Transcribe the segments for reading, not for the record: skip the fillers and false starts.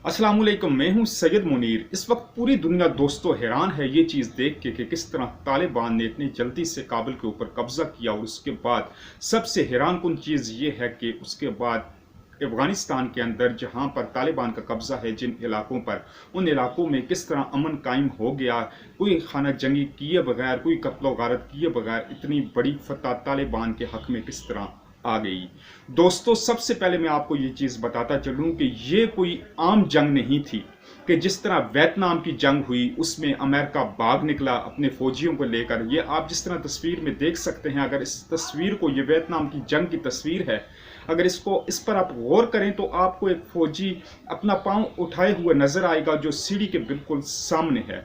अस्सलाम वालेकुम, मैं हूं सैयद मुनीर। इस वक्त पूरी दुनिया दोस्तों हैरान है ये चीज़ देख के कि किस तरह तालिबान ने इतनी जल्दी से काबुल के ऊपर कब्जा किया। और उसके बाद सबसे हैरान कुन चीज़ ये है कि उसके बाद अफगानिस्तान के अंदर जहां पर तालिबान का कब्जा है जिन इलाकों पर, उन इलाकों में किस तरह अमन कायम हो गया। कोई खाना जंगी किए बगैर, कोई कत्लो गारत किए बगैर इतनी बड़ी फतह तालिबान के हक में किस तरह आ गई। दोस्तों सबसे पहले मैं आपको ये चीज़ बताता चलूं कि ये कोई आम जंग नहीं थी कि जिस तरह वियतनाम की जंग हुई उसमें अमेरिका भाग निकला अपने फौजियों को लेकर। ये आप जिस तरह तस्वीर में देख सकते हैं, अगर इस तस्वीर को, ये वियतनाम की जंग की तस्वीर है, अगर इस पर आप गौर करें तो आपको एक फौजी अपना पांव उठाए हुए नजर आएगा जो सीढ़ी के बिल्कुल सामने है।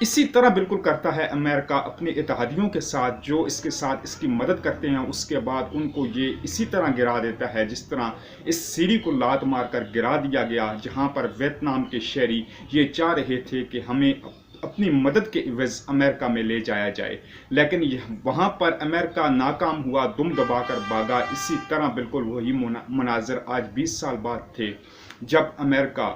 इसी तरह बिल्कुल करता है अमेरिका अपने इत्तेहादियों के साथ, जो इसके साथ इसकी मदद करते हैं। उसके बाद उनको ये इसी तरह गिरा देता है जिस तरह इस सीढ़ी को लात मारकर गिरा दिया गया, जहां पर वियतनाम के शहरी ये चाह रहे थे कि हमें अपनी मदद के इवज़ अमेरिका में ले जाया जाए, लेकिन वहां पर अमेरिका नाकाम हुआ, दुम दबाकर भागा। इसी तरह बिल्कुल वही मनाजर आज 20 साल बाद थे जब अमेरिका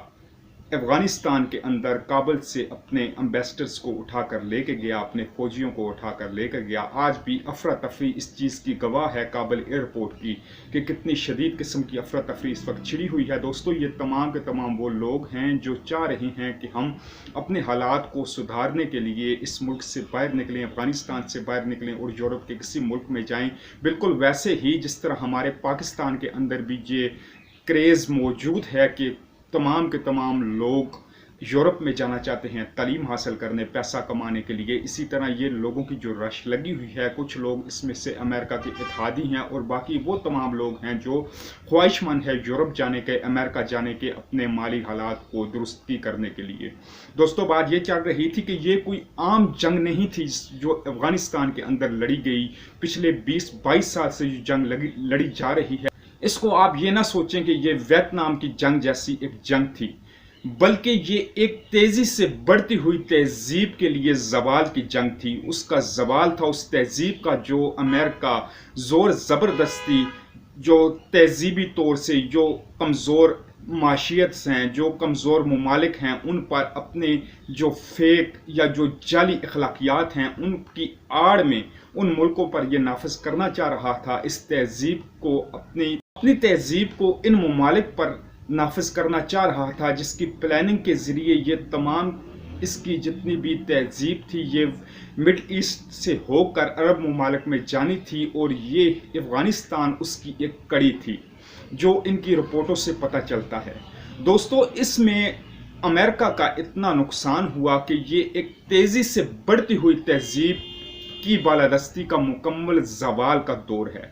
अफगानिस्तान के अंदर काबुल से अपने एम्बेसडर्स को उठाकर लेके गया, अपने फौजियों को उठाकर लेकर गया। आज भी अफरा तफरी इस चीज़ की गवाह है काबुल एयरपोर्ट की कि कितनी शदीद किस्म की अफरा तफरी इस वक्त छिड़ी हुई है। दोस्तों ये तमाम के तमाम वो लोग हैं जो चाह रहे हैं कि हम अपने हालात को सुधारने के लिए इस मुल्क से बाहर निकलें, अफगानिस्तान से बाहर निकलें और यूरोप के किसी मुल्क में जाएँ। बिल्कुल वैसे ही जिस तरह हमारे पाकिस्तान के अंदर भी ये क्रेज़ मौजूद है कि तमाम के तमाम लोग यूरोप में जाना चाहते हैं तालीम हासिल करने, पैसा कमाने के लिए। इसी तरह ये लोगों की जो रश लगी हुई है, कुछ लोग इसमें से अमेरिका के इत्तेहादी हैं और बाकी वो तमाम लोग हैं जो ख्वाहिशमंद है यूरोप जाने के, अमेरिका जाने के, अपने माली हालात को दुरुस्ती करने के लिए। दोस्तों बात ये चल रही थी कि ये कोई आम जंग नहीं थी जो अफगानिस्तान के अंदर लड़ी गई। पिछले 20-22 साल से ये जंग लड़ी जा रही है। इसको आप ये ना सोचें कि ये वियतनाम की जंग जैसी एक जंग थी, बल्कि ये एक तेजी से बढ़ती हुई तहजीब के लिए जवाल की जंग थी। उसका जवाल था उस तहजीब का जो अमेरिका जोर ज़बरदस्ती, जो तहजीबी तौर से जो कमज़ोर माशियत हैं, जो कमज़ोर ममालिक हैं, उन पर अपने जो फेक या जो जाली अखलाकियात हैं उनकी आड़ में उन मुल्कों पर यह नाफिज करना चाह रहा था। इस तहजीब को अपनी तहजीब को इन ममालिक पर नाफिज करना चाह रहा था, जिसकी प्लानिंग के ज़रिए ये तमाम इसकी जितनी भी तहजीब थी ये मिडल ईस्ट से होकर अरब ममालिक में जानी थी। और ये अफगानिस्तान उसकी एक कड़ी थी जो इनकी रिपोर्टों से पता चलता है। दोस्तों इसमें अमेरिका का इतना नुकसान हुआ कि ये एक तेज़ी से बढ़ती हुई तहजीब की बालादस्ती का मुकम्मल ज़वाल का दौर है।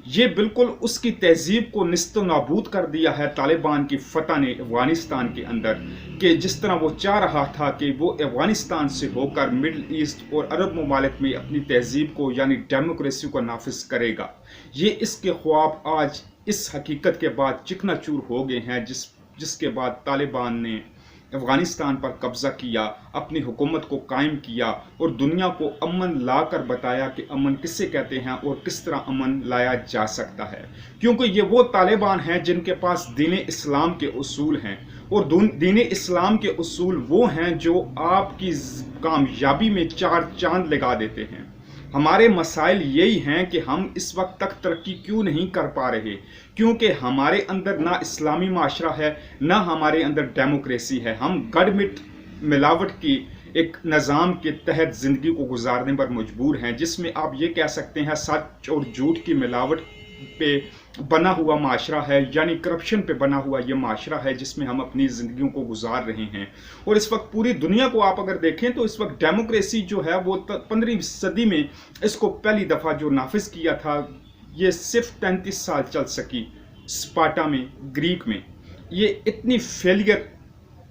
ये बिल्कुल उसकी तहजीब को निस्तो नाबूद कर दिया है तालिबान की फतह ने अफगानिस्तान के अंदर, कि जिस तरह वो चाह रहा था कि वो अफगानिस्तान से होकर मिडल ईस्ट और अरब ममालिक में अपनी तहजीब को यानी डेमोक्रेसी को नाफिज करेगा। ये इसके ख्वाब आज इस हकीकत के बाद चिकनाचूर हो गए हैं, जिसके बाद तालिबान ने अफगानिस्तान पर कब्जा किया, अपनी हुकूमत को कायम किया और दुनिया को अमन ला कर बताया कि अमन किसे कहते हैं और किस तरह अमन लाया जा सकता है। क्योंकि ये वो तालिबान हैं जिनके पास दीन इस्लाम के उसूल हैं, और दीन इस्लाम के उसूल वो हैं जो आपकी कामयाबी में 4 चांद लगा देते हैं। हमारे मसाइल यही हैं कि हम इस वक्त तक तरक्की क्यों नहीं कर पा रहे, क्योंकि हमारे अंदर ना इस्लामी माशरा है, ना हमारे अंदर डेमोक्रेसी है। हम गड़मिट मिलावट की एक निज़ाम के तहत ज़िंदगी को गुजारने पर मजबूर हैं, जिसमें आप ये कह सकते हैं सच और झूठ की मिलावट पे बना हुआ माशरा है, यानी करप्शन पे बना हुआ ये माशरा है जिसमें हम अपनी ज़िंदगियों को गुजार रहे हैं। और इस वक्त पूरी दुनिया को आप अगर देखें तो इस वक्त डेमोक्रेसी जो है वो 15वीं सदी में इसको पहली दफ़ा जो नाफिज किया था, ये सिर्फ 33 साल चल सकी स्पार्टा में, ग्रीक में। ये इतनी फेलियर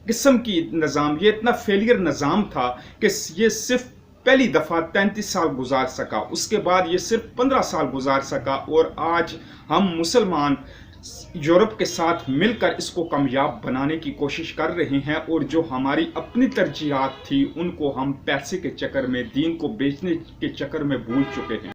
किस्म की निज़ाम, ये इतना फेलियर निज़ाम था कि ये सिर्फ पहली दफ़ा 33 साल गुजार सका, उसके बाद ये सिर्फ 15 साल गुजार सका। और आज हम मुसलमान यूरोप के साथ मिलकर इसको कामयाब बनाने की कोशिश कर रहे हैं, और जो हमारी अपनी तरजीहात थी उनको हम पैसे के चक्कर में, दीन को बेचने के चक्कर में भूल चुके हैं।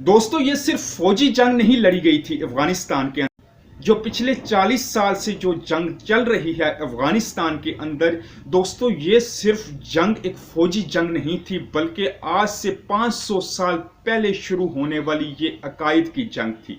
दोस्तों ये सिर्फ फौजी जंग नहीं लड़ी गई थी अफगानिस्तान के अंदर, जो पिछले 40 साल से जो जंग चल रही है अफगानिस्तान के अंदर, दोस्तों ये सिर्फ जंग एक फौजी जंग नहीं थी, बल्कि आज से 500 साल पहले शुरू होने वाली ये अकायद की जंग थी।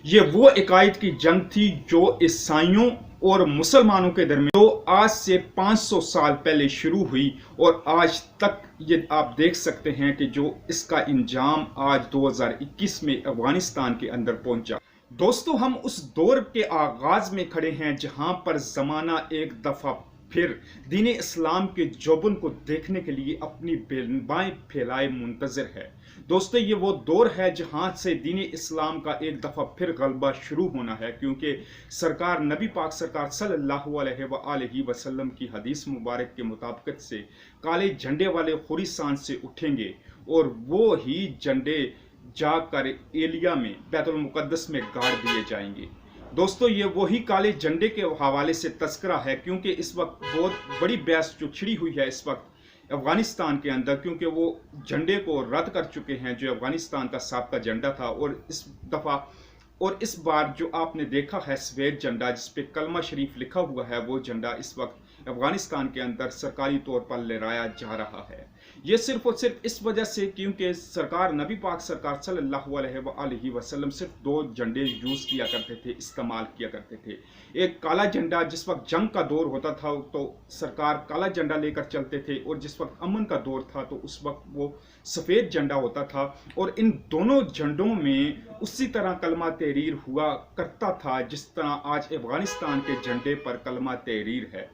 ये वो अकायद की जंग थी जो ईसाइयों और मुसलमानों के दरमियान जो आज से 500 साल पहले शुरू हुई और आज तक ये आप देख सकते हैं कि जो इसका इंजाम आज 2021 में अफगानिस्तान के अंदर पहुंचा। दोस्तों हम उस दौर के आगाज में खड़े हैं जहां पर जमाना एक दफा फिर दीन इस्लाम के जोबन को देखने के लिए अपनी बेलबाएं फैलाए मुंतजर है। दोस्तों ये वो दौर है जहां से दीन इस्लाम का एक दफा फिर गलबा शुरू होना है, क्योंकि सरकार नबी पाक सरकार सल्लल्लाहु अलैहि वसल्लम की हदीस मुबारक के मुताबिक से काले झंडे वाले खुरिसान से उठेंगे और वो ही झंडे जाकर एलिया में बैतुल मुकद्दस में गाड़ दिए जाएंगे। दोस्तों ये वही काले झंडे के हवाले से तस्करा है, क्योंकि इस वक्त बहुत बड़ी बहस जो छिड़ी हुई है इस वक्त अफगानिस्तान के अंदर, क्योंकि वो झंडे को रद्द कर चुके हैं जो अफगानिस्तान का साबका झंडा था। और इस बार जो आपने देखा है सफेद झंडा जिस पे कलमा शरीफ लिखा हुआ है, वो झंडा इस वक्त अफगानिस्तान के अंदर सरकारी तौर पर लहराया जा रहा है। ये सिर्फ और सिर्फ इस वजह से क्योंकि सरकार नबी पाक सरकार सल्लल्लाहु अलैहि वसल्लम सिर्फ दो झंडे यूज किया करते थे, इस्तेमाल किया करते थे। एक काला झंडा, जिस वक्त जंग का दौर होता था तो सरकार काला झंडा लेकर चलते थे, और जिस वक्त अमन का दौर था तो उस वक्त वो सफेद झंडा होता था। और इन दोनों झंडों में उसी तरह कलमा तहरीर हुआ करता था जिस तरह आज अफगानिस्तान के झंडे पर कलमा तहरीर है।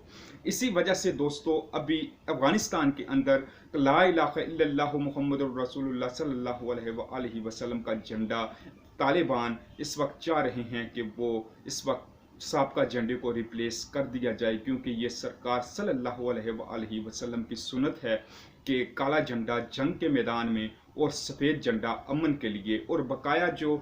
इसी वजह से दोस्तों अभी अफगानिस्तान के अंदर ला इलाहा इल्लल्लाहु मुहम्मदुर रसूलुल्लाह सल्लल्लाहु अलैहि वसल्लम का झंडा तालिबान इस वक्त चाह रहे हैं कि वो इस वक्त साबका झंडे को रिप्लेस कर दिया जाए, क्योंकि ये सरकार सल्लल्लाहु अलैहि वसल्लम की सुन्नत है कि काला झंडा जंग के मैदान में और सफ़ेद झंडा अमन के लिए। और बकाया जो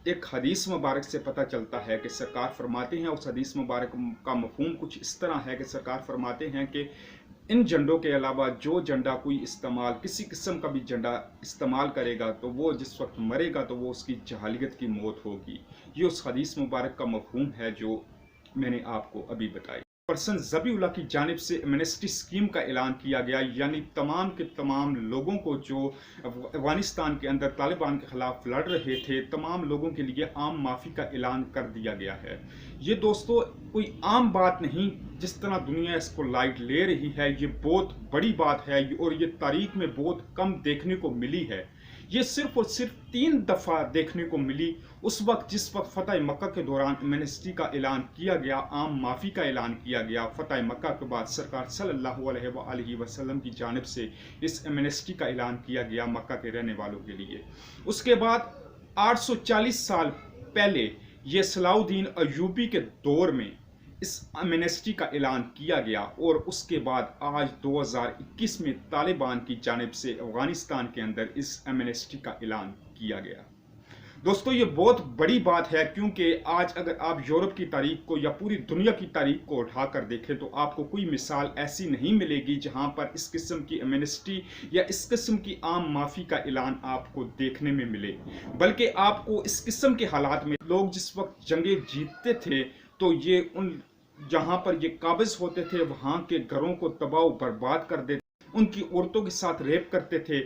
एक हदीस मुबारक से पता चलता है कि सरकार फरमाते हैं, उस हदीस मुबारक का मफहूम कुछ इस तरह है कि सरकार फरमाते हैं कि इन झंडों के अलावा जो झंडा कोई इस्तेमाल किसी किस्म का भी झंडा इस्तेमाल करेगा तो वो जिस वक्त मरेगा तो वो उसकी जहालियत की मौत होगी। ये उस हदीस मुबारक का मफहूम है जो मैंने आपको अभी बताई। पर्सन ज़बीउल्लाह की जानिब से एमनेस्टी स्कीम का ऐलान किया गया, यानी तमाम के तमाम लोगों को जो अफगानिस्तान के अंदर तालिबान के खिलाफ लड़ रहे थे, तमाम लोगों के लिए आम माफ़ी का ऐलान कर दिया गया है। ये दोस्तों कोई आम बात नहीं जिस तरह दुनिया इसको लाइट ले रही है, ये बहुत बड़ी बात है और ये तारीख में बहुत कम देखने को मिली है। ये सिर्फ और सिर्फ 3 दफ़ा देखने को मिली, उस वक्त जिस वक्त फतह मक्का के दौरान एमनेस्टी का ऐलान किया गया, आम माफ़ी का ऐलान किया गया। फतह मक्का के बाद सरकार सल्लल्लाहु अलैहि वसल्लम की जानिब से इस एमनेस्टी का ऐलान किया गया मक्का के रहने वालों के लिए। उसके बाद 840 साल पहले ये सलाउद्दीन अयूबी के दौर में इस एमनेस्टी का ऐलान किया गया, और उसके बाद आज 2021 में तालिबान की जानिब से अफगानिस्तान के अंदर इस एमनेस्टी का ऐलान किया गया। दोस्तों ये बहुत बड़ी बात है, क्योंकि आज अगर आप यूरोप की तारीख को या पूरी दुनिया की तारीख को उठाकर देखें तो आपको कोई मिसाल ऐसी नहीं मिलेगी जहां पर इस किस्म की एमनेस्टी या इस किस्म की आम माफ़ी का ऐलान आपको देखने में मिले। बल्कि आपको इस किस्म के हालात में लोग जिस वक्त जंगें जीतते थे तो ये उन जहां पर ये काबिज होते थे वहां के घरों को तबाह बर्बाद कर देते, उनकी औरतों के साथ रेप करते थे,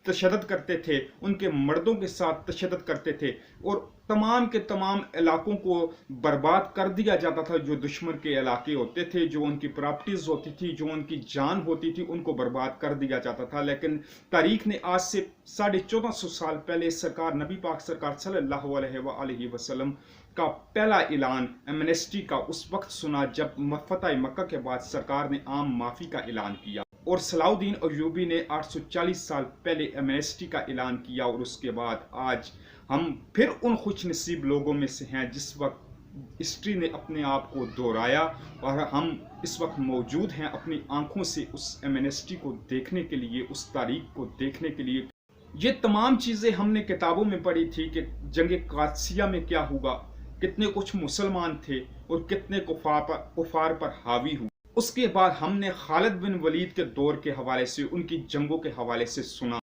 तशद्दुद करते थे, उनके मर्दों के साथ तशद्दुद करते थे, और तमाम के तमाम इलाकों को बर्बाद कर दिया जाता था। जो दुश्मन के इलाके होते थे, जो उनकी प्रॉपर्टीज होती थी, जो उनकी जान होती थी, उनको बर्बाद कर दिया जाता था। लेकिन तारीख ने आज से 1450 साल पहले सरकार नबी पाक सरकार सल्लल्लाहु अलैहि वसल्लम का पहला ऐलान एमनेस्टी का उस वक्त सुना जब फतह मक्का के बाद सरकार ने आम माफ़ी का ऐलान किया, और सलाउद्दीन अयूबी ने 840 साल पहले एमनेस्टी का ऐलान किया। और उसके बाद आज हम फिर उन खुश नसीब लोगों में से हैं जिस वक्त हिस्ट्री ने अपने आप को दोहराया, और हम इस वक्त मौजूद हैं अपनी आंखों से उस एमनेस्टी को देखने के लिए, उस तारीख को देखने के लिए। ये तमाम चीज़ें हमने किताबों में पढ़ी थी कि जंग कादसिया में क्या हुआ, कितने कुछ मुसलमान थे और कितने कुफार पर हावी हुए। उसके बाद हमने खालिद बिन वलीद के दौर के हवाले से, उनकी जंगों के हवाले से सुना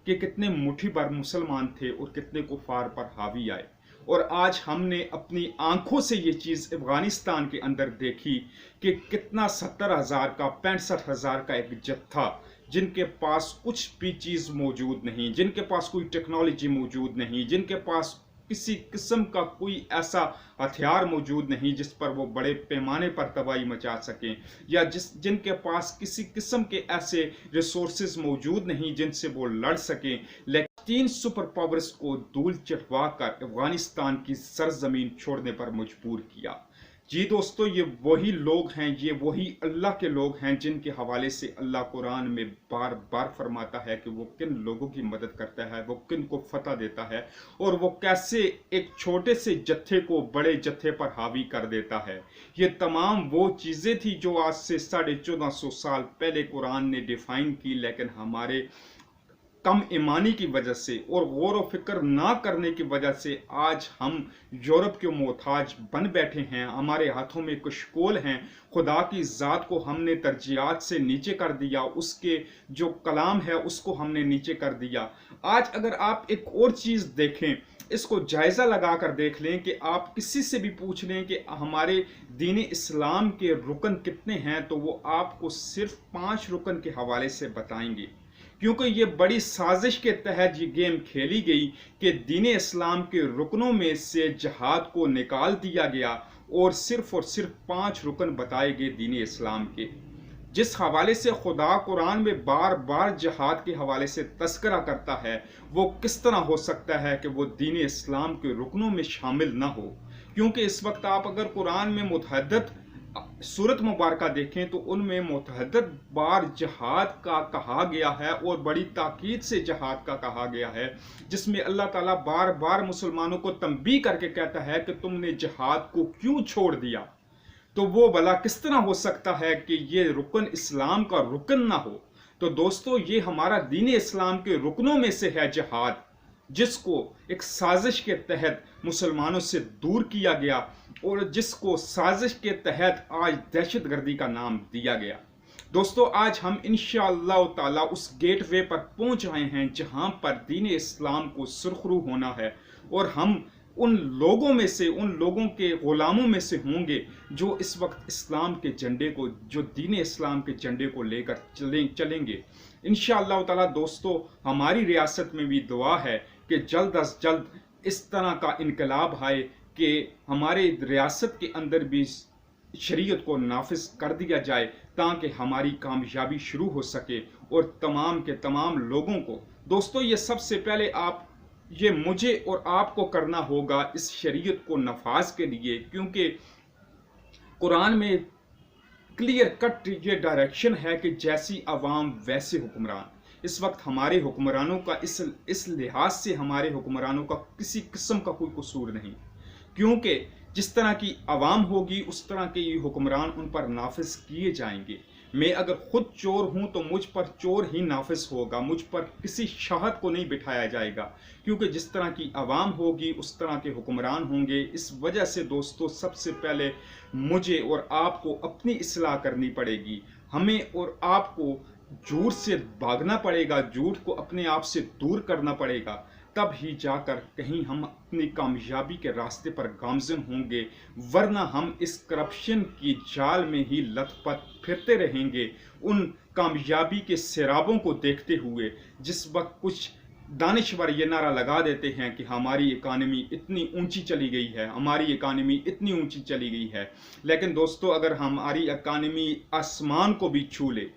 कि कितने मुट्ठी भर मुसलमान थे और कितने कुफार पर हावी आए। اور آج ہم نے اپنی آنکھوں سے یہ چیز افغانستان کے اندر دیکھی کہ کتنا 70,000 کا 65,000 کا ایک جتھا، جن کے پاس کچھ بھی چیز موجود نہیں، جن کے پاس کوئی ٹیکنالوجی موجود نہیں، جن کے پاس کسی قسم کا کوئی ایسا ہتھیار موجود نہیں جس پر وہ بڑے پیمانے پر تباہی مچا سکیں، یا جن کے پاس کسی قسم کے ایسے ریسورسز موجود نہیں جن سے وہ لڑ سکیں، لیکن 3 سپر پاورز کو دھول چٹوا کر افغانستان کی سرزمین چھوڑنے پر مجبور کیا۔ جی دوستو، یہ وہی لوگ ہیں، یہ وہی اللہ کے لوگ ہیں جن کے حوالے سے اللہ قرآن میں بار بار فرماتا ہے کہ وہ کن لوگوں کی مدد کرتا ہے، وہ کن کو فتح دیتا ہے، اور وہ کیسے ایک چھوٹے سے جتھے کو بڑے جتھے پر حاوی کر دیتا ہے۔ یہ تمام وہ چیزیں تھی جو آج سے 1450 سال پہلے قرآن نے ڈیفائن کی، لیکن ہمارے کم ایمانی کی وجہ سے اور غور و فکر نہ کرنے کی وجہ سے آج ہم یورپ کے محتاج بن بیٹھے ہیں، ہمارے ہاتھوں میں کشکول ہیں، خدا کی ذات کو ہم نے ترجیحات سے نیچے کر دیا، اس کے جو کلام ہے اس کو ہم نے نیچے کر دیا۔ آج اگر آپ ایک اور چیز دیکھیں، اس کو جائزہ لگا کر دیکھ لیں کہ آپ کسی سے بھی پوچھ لیں کہ ہمارے دین اسلام کے رکن کتنے ہیں، تو وہ آپ کو صرف 5 رکن کے حوالے سے بتائیں گے، کیونکہ یہ بڑی سازش کے تحت یہ گیم کھیلی گئی کہ دین اسلام کے رکنوں میں سے جہاد کو نکال دیا گیا اور صرف 5 رکن بتائے گئے دین اسلام کے، جس حوالے سے خدا قرآن میں بار بار جہاد کے حوالے سے تذکرہ کرتا ہے۔ وہ کس طرح ہو سکتا ہے کہ وہ دین اسلام کے رکنوں میں شامل نہ ہو؟ کیونکہ اس وقت آپ اگر قرآن میں متعدد سورت مبارکہ دیکھیں تو ان میں متعدد بار جہاد کا کہا گیا ہے، اور بڑی تاکید سے جہاد کا کہا گیا ہے، جس میں اللہ تعالیٰ بار بار مسلمانوں کو تنبیہ کر کے کہتا ہے کہ تم نے جہاد کو کیوں چھوڑ دیا؟ تو وہ بھلا کس طرح ہو سکتا ہے کہ یہ رکن اسلام کا رکن نہ ہو؟ تو دوستو، یہ ہمارا دین اسلام کے رکنوں میں سے ہے جہاد، جس کو ایک سازش کے تحت مسلمانوں سے دور کیا گیا، اور جس کو سازش کے تحت آج دہشت گردی کا نام دیا گیا۔ دوستو، آج ہم انشاءاللہ تعالی اس گیٹ وے پر پہنچ آئے ہیں جہاں پر دین اسلام کو سرخرو ہونا ہے، اور ہم ان لوگوں میں سے، ان لوگوں کے غلاموں میں سے ہوں گے جو اس وقت اسلام کے جھنڈے کو، جو دین اسلام کے جھنڈے کو لے کر چلیں گے انشاءاللہ تعالی۔ دوستو، ہماری ریاست میں بھی دعا ہے کہ جلد از جلد اس طرح کا انقلاب آئے کہ ہمارے ریاست کے اندر بھی شریعت کو نافذ کر دیا جائے، تاکہ ہماری کامیابی شروع ہو سکے، اور تمام کے تمام لوگوں کو۔ دوستو، یہ سب سے پہلے یہ مجھے اور آپ کو کرنا ہوگا اس شریعت کو نفاذ کے لیے، کیونکہ قرآن میں کلیئر کٹ یہ ڈائریکشن ہے کہ جیسی عوام ویسے حکمران۔ اس وقت ہمارے حکمرانوں کا اس لحاظ سے ہمارے حکمرانوں کا کسی قسم کا کوئی قصور نہیں، کیونکہ جس طرح کی عوام ہوگی اس طرح کے یہ حکمران ان پر نافذ کیے جائیں گے۔ میں اگر خود چور ہوں تو مجھ پر چور ہی نافذ ہوگا، مجھ پر کسی شاہد کو نہیں بٹھایا جائے گا، کیونکہ جس طرح کی عوام ہوگی اس طرح کے حکمران ہوں گے۔ اس وجہ سے دوستو، سب سے پہلے مجھے اور آپ کو اپنی اصلاح کرنی پڑے گی، ہمیں اور آپ کو جھوٹ سے بھاگنا پڑے گا، جھوٹ کو اپنے آپ سے دور کرنا پڑے گا، تب ہی جا کر کہیں ہم اپنی کامیابی کے راستے پر گامزن ہوں گے، ورنہ ہم اس کرپشن کی جال میں ہی لت پت پھرتے رہیں گے، ان کامیابی کے سیرابوں کو دیکھتے ہوئے۔ جس وقت کچھ دانشور یہ نعرہ لگا دیتے ہیں کہ ہماری اکانومی اتنی اونچی چلی گئی ہے، ہماری اکانومی اتنی اونچی چلی گئی ہے، لیکن دوستو، اگر ہماری اکانومی آسمان کو بھی چھو لے،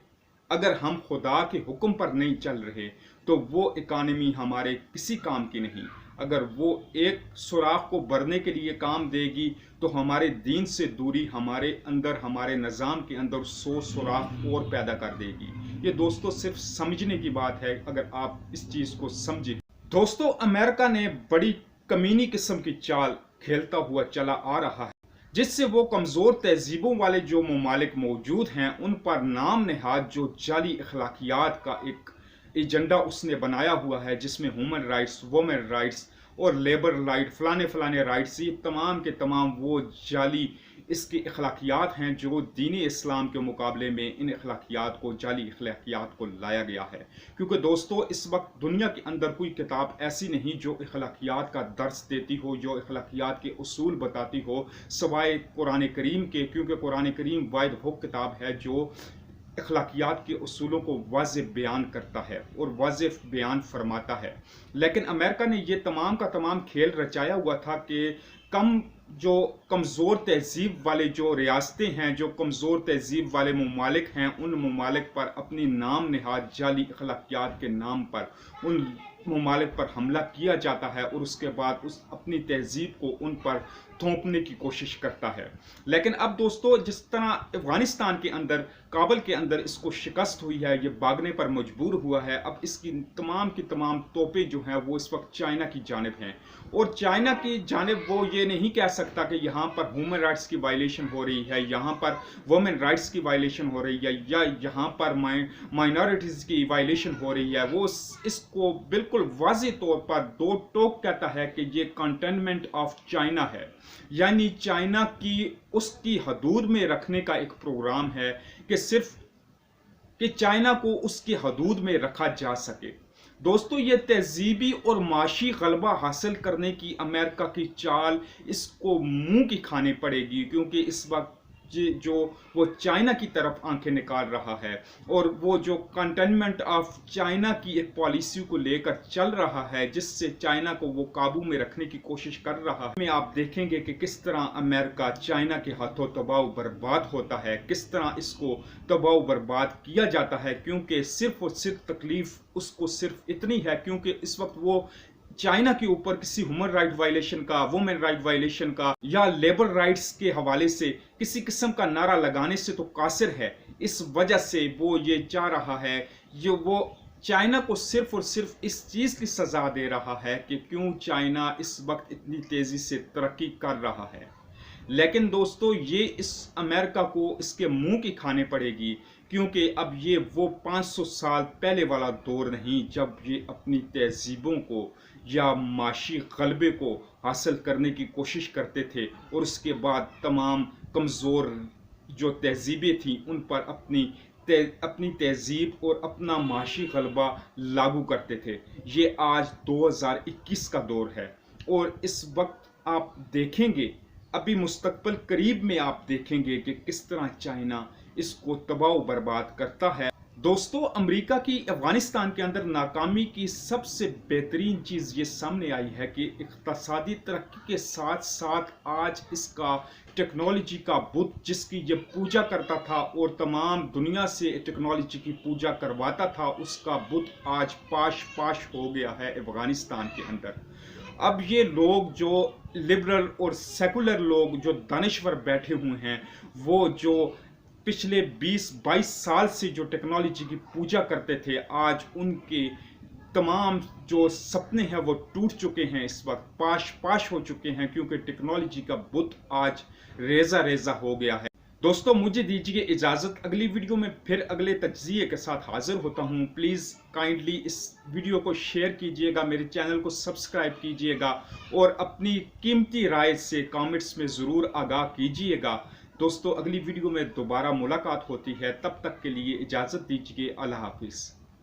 اگر ہم خدا کے حکم پر نہیں چل رہے تو وہ اکانومی ہمارے کسی کام کی نہیں۔ اگر وہ ایک سوراخ کو بھرنے کے لیے کام دے گی تو ہمارے دین سے دوری ہمارے اندر، ہمارے نظام کے اندر 100 سوراخ اور پیدا کر دے گی۔ یہ دوستو صرف سمجھنے کی بات ہے، اگر آپ اس چیز کو سمجھیں۔ دوستو، امریکہ نے بڑی کمینی قسم کی چال کھیلتا ہوا چلا آ رہا ہے، جس سے وہ کمزور تہذیبوں والے جو ممالک موجود ہیں ان پر نام نہاد جو جعلی اخلاقیات کا ایک ایجنڈا اس نے بنایا ہوا ہے، جس میں ہیومن رائٹس، وومن رائٹس اور لیبر رائٹ، فلانے رائٹس، یہ تمام کے تمام وہ جعلی اس کی اخلاقیات ہیں جو دین اسلام کے مقابلے میں ان اخلاقیات کو، جعلی اخلاقیات کو لایا گیا ہے۔ کیونکہ دوستو اس وقت دنیا کے اندر کوئی کتاب ایسی نہیں جو اخلاقیات کا درس دیتی ہو، جو اخلاقیات کے اصول بتاتی ہو، سوائے قرآن کریم کے، کیونکہ قرآن کریم واحد وہ کتاب ہے جو اخلاقیات کے اصولوں کو واضح بیان کرتا ہے اور واضح بیان فرماتا ہے۔ لیکن امریکہ نے یہ تمام کا تمام کھیل رچایا ہوا تھا کہ جو کمزور تہذیب والے جو ریاستیں ہیں، جو کمزور تہذیب والے ممالک ہیں، ان ممالک پر اپنی نام نہاد جعلی اخلاقیات کے نام پر ان ممالک پر حملہ کیا جاتا ہے اور اس کے بعد اپنی تہذیب کو ان پر تھوپنے کی کوشش کرتا ہے۔ لیکن اب دوستو جس طرح افغانستان کے اندر، کابل کے اندر اس کو شکست ہوئی ہے، یہ بھاگنے پر مجبور ہوا ہے، اب اس کی تمام توپیں جو ہیں وہ اس وقت چائنا کی جانب ہیں، اور چائنا کی جانب وہ یہ نہیں کہہ سکتا کہ یہاں پر ہیومن رائٹس کی وائلیشن ہو رہی ہے، یہاں پر وومن رائٹس کی وائلیشن ہو رہی ہے، یا یہاں پر مائنورٹیز کی وائلیشن ہو رہی ہے۔ وہ اس کو بالکل واضح طور پر دو ٹوک کہتا ہے کہ یہ کنٹینمنٹ آف چائنا ہے، یعنی چائنا کی اس کی حدود میں رکھنے کا ایک پروگرام ہے کہ صرف کہ چائنا کو اس کی حدود میں رکھا جا سکے۔ دوستو یہ تہذیبی اور معاشی غلبہ حاصل کرنے کی امریکہ کی چال اس کو منہ کی کھانی پڑے گی، کیونکہ اس وقت جو وہ چائنا کی طرف آنکھیں نکال رہا ہے اور وہ جو کنٹینمنٹ آف چائنا کی ایک پالیسی کو لے کر چل رہا ہے، جس سے چائنا کو وہ قابو میں رکھنے کی کوشش کر رہا ہے، میں آپ دیکھیں گے کہ کس طرح امریکہ چائنا کے ہاتھوں تباہ و برباد ہوتا ہے، کس طرح اس کو تباہ و برباد کیا جاتا ہے، کیونکہ صرف اور صرف تکلیف اس کو صرف اتنی ہے کیونکہ اس وقت وہ چائنا کے اوپر کسی ہیومن رائٹ وائلیشن کا، وومن رائٹ وائلیشن کا یا لیبر رائٹس کے حوالے سے کسی قسم کا نعرہ لگانے سے تو قاصر ہے۔ اس وجہ سے وہ یہ چاہ رہا ہے، وہ چائنا کو صرف اور صرف اس چیز کی سزا دے رہا ہے کہ کیوں چائنا اس وقت اتنی تیزی سے ترقی کر رہا ہے۔ لیکن دوستو یہ اس امریکہ کو اس کے منہ کی کھانے پڑے گی، کیونکہ اب یہ وہ 500 سال پہلے والا دور نہیں جب یہ اپنی تہذیبوں کو یا معاشی غلبے کو حاصل کرنے کی کوشش کرتے تھے اور اس کے بعد تمام کمزور جو تہذیبیں تھیں ان پر اپنی تہذیب اور اپنا معاشی غلبہ لاگو کرتے تھے۔ یہ آج 2021 کا دور ہے اور اس وقت آپ دیکھیں گے، ابھی مستقبل قریب میں آپ دیکھیں گے کہ کس طرح چائنا اس کو تباہ و برباد کرتا ہے۔ دوستو امریکہ کی افغانستان کے اندر ناکامی کی سب سے بہترین چیز یہ سامنے آئی ہے کہ اقتصادی ترقی کے ساتھ ساتھ آج اس کا ٹیکنالوجی کا بت جس کی یہ پوجا کرتا تھا اور تمام دنیا سے ٹیکنالوجی کی پوجا کرواتا تھا، اس کا بت آج پاش ہو گیا ہے افغانستان کے اندر۔ اب یہ لوگ جو لبرل اور سیکولر لوگ جو دانشور بیٹھے ہوئے ہیں، وہ جو پچھلے 20-22 سال سے جو ٹیکنالوجی کی پوجا کرتے تھے، آج ان کے تمام جو سپنے ہیں وہ ٹوٹ چکے ہیں، اس وقت پاش ہو چکے ہیں، کیونکہ ٹیکنالوجی کا بت آج ریزہ ہو گیا ہے۔ دوستو مجھے دیجیے اجازت، اگلی ویڈیو میں پھر اگلے تجزیے کے ساتھ حاضر ہوتا ہوں۔ پلیز کائنڈلی اس ویڈیو کو شیئر کیجیے گا، میرے چینل کو سبسکرائب کیجیے گا اور اپنی قیمتی رائے سے کامنٹس میں ضرور آگاہ کیجیے گا۔ دوستو اگلی ویڈیو میں دوبارہ ملاقات ہوتی ہے، تب تک کے لیے اجازت دیجیے، اللہ حافظ۔